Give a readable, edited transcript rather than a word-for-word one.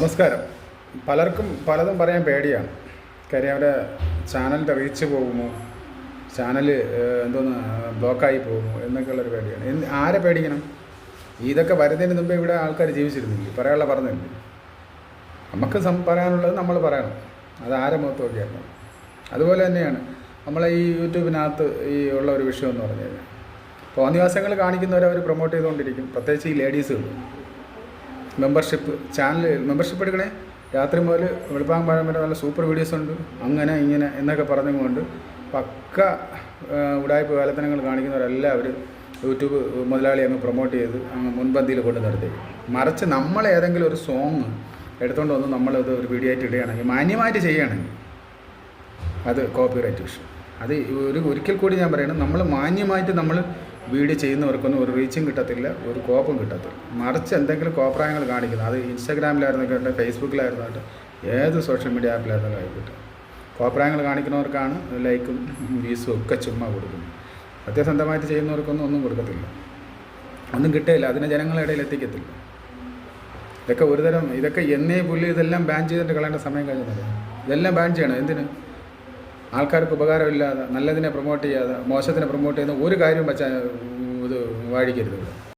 നമസ്കാരം. പലർക്കും പലതും പറയാൻ പേടിയാണ്. കാര്യം അവരുടെ ചാനലിൻ്റെ റീച്ച് പോകുമോ, ചാനൽ ബ്ലോക്കായി പോകുമോ എന്നൊക്കെയുള്ളൊരു പേടിയാണ്. ആരെ പേടിക്കണം? ഇതൊക്കെ വരുന്നതിന് മുമ്പേ ഇവിടെ ആൾക്കാർ ജീവിച്ചിരുന്നില്ലേ, പറയാനുള്ള പറഞ്ഞില്ലേ. നമുക്ക് പറയാനുള്ളത് നമ്മൾ പറയണം, അത് ആരെ മുഖത്ത് നോക്കിയായിരുന്നു. അതുപോലെ തന്നെയാണ് നമ്മളെ ഈ യൂട്യൂബിനകത്ത് ഉള്ള ഒരു വിഷയം എന്ന് പറഞ്ഞു കഴിഞ്ഞാൽ, തോന്നിവാസങ്ങൾ കാണിക്കുന്നവരവർ പ്രൊമോട്ട് ചെയ്തുകൊണ്ടിരിക്കും. പ്രത്യേകിച്ച് ഈ ലേഡീസുകൾ മെമ്പർഷിപ്പ് ചാനൽ മെമ്പർഷിപ്പ് എടുക്കണേ, രാത്രി മുതൽ വെളുപ്പാങ്കാലം വരെ നല്ല സൂപ്പർ വീഡിയോസ് ഉണ്ട്, അങ്ങനെ ഇങ്ങനെ എന്നൊക്കെ പറഞ്ഞുകൊണ്ട് പക്ക ഉടായ്പ വേലത്തനങ്ങൾ കാണിക്കുന്നവരെല്ലാവരും യൂട്യൂബ് മുതലാളി അങ്ങ് പ്രൊമോട്ട് ചെയ്ത് അങ്ങ് മുൻപന്തിയിൽ കൊണ്ട് നിർത്തി. മറിച്ച് നമ്മൾ ഏതെങ്കിലും ഒരു സോങ് എടുത്തുകൊണ്ട് വന്ന് നമ്മളത് ഒരു വീഡിയോ ആയിട്ട് ഇടുകയാണെങ്കിൽ, മാന്യമായിട്ട് ചെയ്യുകയാണെങ്കിൽ അത് കോപ്പിറൈറ്റ് വിഷയം. അത് ഒരിക്കൽ കൂടി ഞാൻ പറയണം, നമ്മൾ മാന്യമായിട്ട് നമ്മൾ വീഡിയോ ചെയ്യുന്നവർക്കൊന്നും ഒരു റീച്ചും കിട്ടത്തില്ല, ഒരു കോപ്പും കിട്ടത്തില്ല. മറിച്ച് എന്തെങ്കിലും കോപ്രായങ്ങൾ കാണിക്കുന്നത്, അത് ഇൻസ്റ്റാഗ്രാമിലായിരുന്നോട്ടെ, ഫേസ്ബുക്കിലായിരുന്നോട്ടെ, ഏത് സോഷ്യൽ മീഡിയ ആപ്പിലായിരുന്നാലും ആയിക്കോട്ടെ, കോപ്രായങ്ങൾ കാണിക്കുന്നവർക്കാണ് ലൈക്കും വ്യൂസും ഒക്കെ ചുമ്മാ കൊടുക്കുന്നത്. സത്യസന്ധമായിട്ട് ചെയ്യുന്നവർക്കൊന്നും ഒന്നും കൊടുക്കത്തില്ല, ഒന്നും കിട്ടുകയില്ല, അതിനെ ജനങ്ങളുടെ ഇടയിൽ എത്തിക്കത്തില്ല. ഇതൊക്കെ എന്നേ പുല്ല് ഇതെല്ലാം ബാൻ ചെയ്തിട്ട് കളയേണ്ട സമയം കഴിഞ്ഞില്ല. ഇതെല്ലാം ബാൻ ചെയ്യണം. എന്തിന്? ആൾക്കാർക്ക് ഉപകാരമില്ലാതെ, നല്ലതിനെ പ്രൊമോട്ട് ചെയ്യാതെ മോശത്തിനെ പ്രൊമോട്ട് ചെയ്യുന്ന ഒരു കാര്യവും വെച്ചാൽ ഇത് വാഴിക്കരുത്.